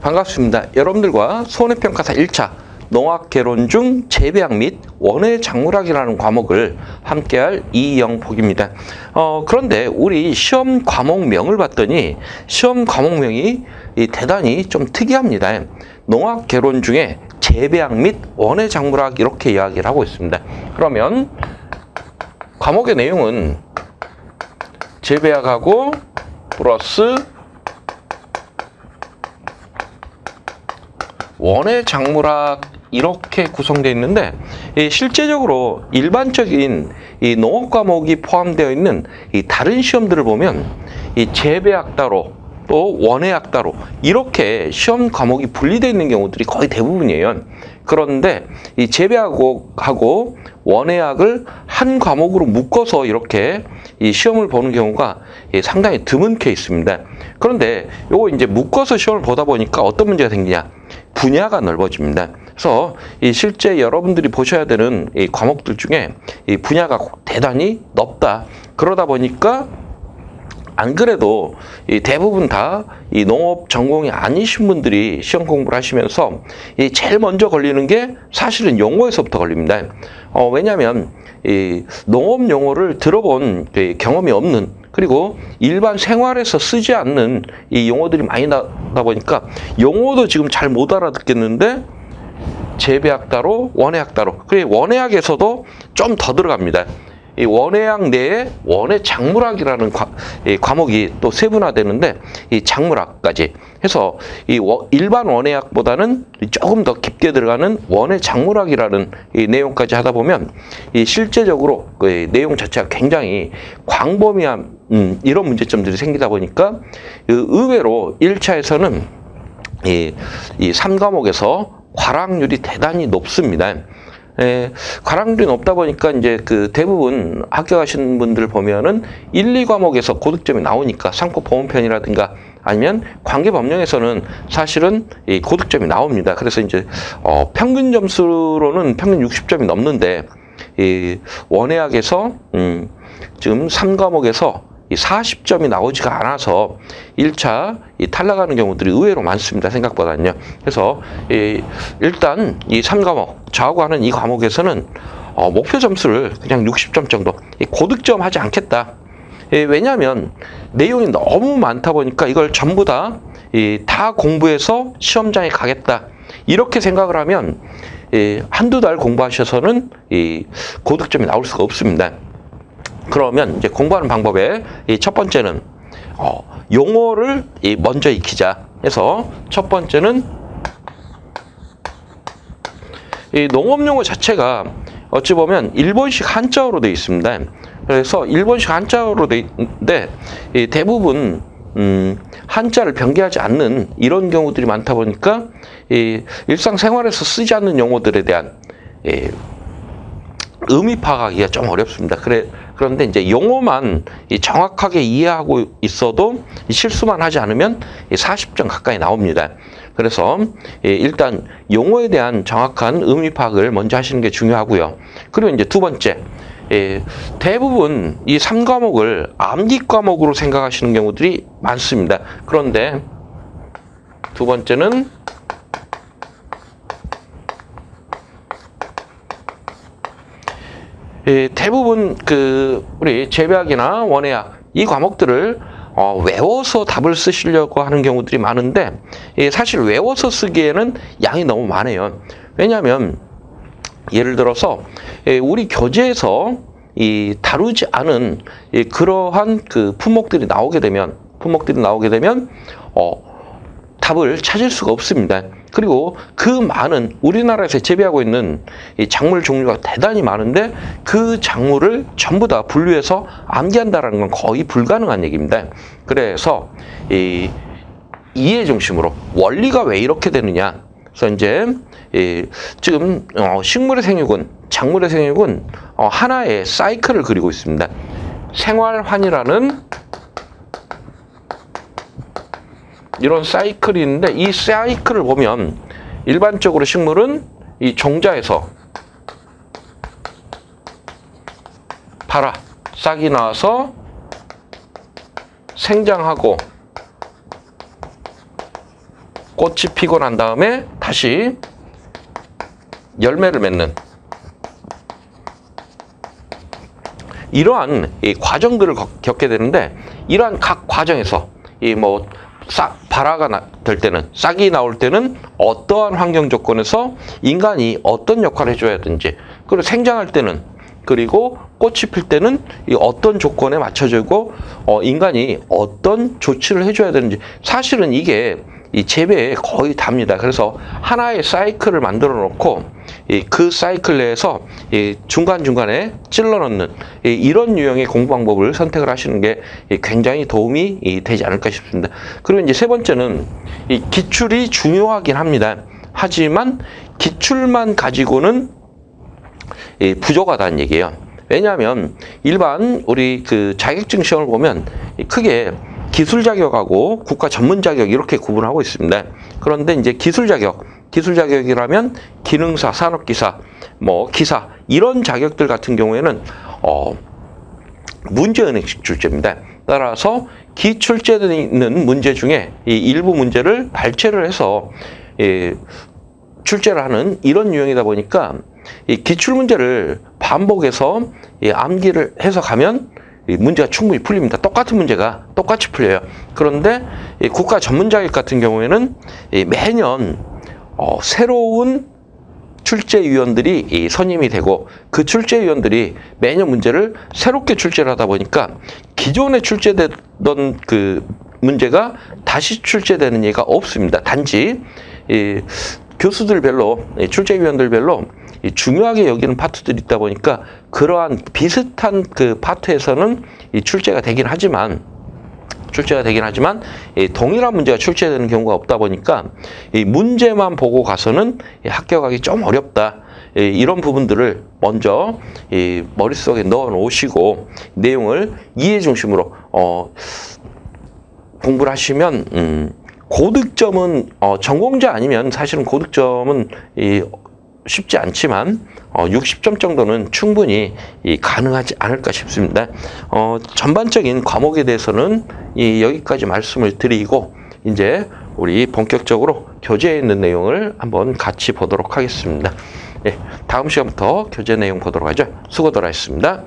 반갑습니다. 여러분들과 손해평가사 1차 농학개론 중 재배학 및 원예작물학이라는 과목을 함께할 이영복입니다. 그런데 우리 시험 과목명을 봤더니 시험 과목명이 대단히 좀 특이합니다. 농학개론 중에 재배학 및 원예작물학 이렇게 이야기를 하고 있습니다. 그러면 과목의 내용은 재배학하고 플러스 원예작물학 이렇게 구성되어 있는데 실제적으로 일반적인 이 농업 과목이 포함되어 있는 이 다른 시험들을 보면 이 재배학 따로 또 원예학 따로 이렇게 시험 과목이 분리되어 있는 경우들이 거의 대부분이에요. 그런데 이 재배학하고 원예학을 한 과목으로 묶어서 이렇게 이 시험을 보는 경우가 상당히 드문 케이스입니다. 그런데 요거 이제 묶어서 시험을 보다 보니까 어떤 문제가 생기냐? 분야가 넓어집니다. 그래서 이 실제 여러분들이 보셔야 되는 이 과목들 중에 이 분야가 대단히 넓다. 그러다 보니까 안 그래도 이 대부분 다 이 농업 전공이 아니신 분들이 시험 공부를 하시면서 이 제일 먼저 걸리는 게 사실은 용어에서부터 걸립니다. 왜냐하면 이 농업 용어를 들어본 경험이 없는 그리고 일반 생활에서 쓰지 않는 이 용어들이 많이 나다 보니까 용어도 지금 잘 못 알아듣겠는데 재배학 따로 원예학 따로 그리고 원예학에서도 좀 더 들어갑니다. 이 원예학 내에 원예작물학이라는 과목이 또 세분화되는데 이 작물학까지 해서 이 일반 원예학보다는 조금 더 깊게 들어가는 원예작물학이라는 이 내용까지 하다 보면 이 실제적으로 그 내용 자체가 굉장히 광범위한 이런 문제점들이 생기다 보니까 의외로 1차에서는 이 3과목에서 과락률이 대단히 높습니다. 과락률이 높다 보니까 이제 그 대부분 합격하신 분들 보면은 1, 2과목에서 고득점이 나오니까 상법 보험편이라든가 아니면 관계법령에서는 사실은 이 고득점이 나옵니다. 그래서 이제 평균 점수로는 평균 60점이 넘는데 이 원예학에서 지금 3과목에서 이 40점이 나오지가 않아서 1차 탈락하는 경우들이 의외로 많습니다. 생각보다는요. 그래서 일단 이 3과목, 저하고 하는 이 과목에서는 목표 점수를 그냥 60점 정도, 고득점 하지 않겠다. 왜냐하면 내용이 너무 많다 보니까 이걸 전부 다 공부해서 시험장에 가겠다. 이렇게 생각을 하면 한두 달 공부하셔서는 고득점이 나올 수가 없습니다. 그러면 이제 공부하는 방법의 첫 번째는 용어를 먼저 익히자 해서 첫 번째는 이 농업 용어 자체가 어찌 보면 일본식 한자어로 되어 있습니다. 그래서 일본식 한자어로 되어 있는데 대부분 한자를 변개하지 않는 이런 경우들이 많다 보니까 일상생활에서 쓰지 않는 용어들에 대한 의미 파악하기가 좀 어렵습니다. 그런데 이제 용어만 정확하게 이해하고 있어도 실수만 하지 않으면 40점 가까이 나옵니다. 그래서 일단 용어에 대한 정확한 의미 파악을 먼저 하시는 게 중요하고요. 그리고 이제 두 번째, 대부분 이 3과목을 암기 과목으로 생각하시는 경우들이 많습니다. 그런데 두 번째는 대부분 우리 재배학이나 원예학 이 과목들을 외워서 답을 쓰시려고 하는 경우들이 많은데 사실 외워서 쓰기에는 양이 너무 많아요. 왜냐하면 예를 들어서 우리 교재에서 다루지 않은 그러한 품목들이 나오게 되면 답을 찾을 수가 없습니다. 그리고 그 많은 우리나라에서 재배하고 있는 이 작물 종류가 대단히 많은데 그 작물을 전부 다 분류해서 암기한다는 건 거의 불가능한 얘기입니다. 그래서 이해 중심으로 원리가 왜 이렇게 되느냐. 그래서 이제 지금 식물의 생육은 작물의 생육은 하나의 사이클을 그리고 있습니다. 생활환이라는 이런 사이클이 있는데 이 사이클을 보면 일반적으로 식물은 이 종자에서 발아, 싹이 나와서 생장하고 꽃이 피고 난 다음에 다시 열매를 맺는 이러한 이 과정들을 겪게 되는데, 이러한 각 과정에서 이 뭐 발화가 될 때는, 싹이 나올 때는 어떠한 환경 조건에서 인간이 어떤 역할을 해줘야 하든지, 그리고 생장할 때는, 그리고 꽃이 필 때는 이 어떤 조건에 맞춰지고 인간이 어떤 조치를 해줘야 되는지, 사실은 이게 이 재배에 거의 답니다. 그래서 하나의 사이클을 만들어 놓고 그 사이클 내에서 중간중간에 찔러 넣는 이런 유형의 공부 방법을 선택을 하시는 게 굉장히 도움이 되지 않을까 싶습니다. 그리고 이제 세 번째는 이 기출이 중요하긴 합니다. 하지만 기출만 가지고는 부족하다는 얘기예요. 왜냐하면 일반 우리 그 자격증 시험을 보면 크게 기술 자격하고 국가 전문 자격 이렇게 구분하고 있습니다. 그런데 이제 기술 자격이라면 기능사, 산업기사, 뭐 기사 이런 자격들 같은 경우에는 문제은행식 출제입니다. 따라서 기출제되어 있는 문제 중에 이 일부 문제를 발췌를 해서 출제를 하는 이런 유형이다 보니까 이 기출 문제를 반복해서 암기를 해서 가면 문제가 충분히 풀립니다. 똑같은 문제가 똑같이 풀려요. 그런데 국가 전문 자격 같은 경우에는 매년 새로운 출제위원들이 선임이 되고, 그 출제위원들이 매년 문제를 새롭게 출제를 하다 보니까 기존에 출제되던 그 문제가 다시 출제되는 예가 없습니다. 단지 교수들별로, 출제위원들별로 중요하게 여기는 파트들이 있다 보니까 그러한 비슷한 그 파트에서는 출제가 되긴 하지만 동일한 문제가 출제되는 경우가 없다 보니까 이 문제만 보고 가서는 합격하기 좀 어렵다. 이런 부분들을 먼저 머릿속에 넣어 놓으시고 내용을 이해 중심으로 공부를 하시면 고득점은 전공자 아니면 사실은 고득점은 쉽지 않지만 60점 정도는 충분히 가능하지 않을까 싶습니다. 전반적인 과목에 대해서는 여기까지 말씀을 드리고, 이제 우리 본격적으로 교재에 있는 내용을 한번 같이 보도록 하겠습니다. 다음 시간부터 교재 내용 보도록 하죠. 수고들 하셨습니다.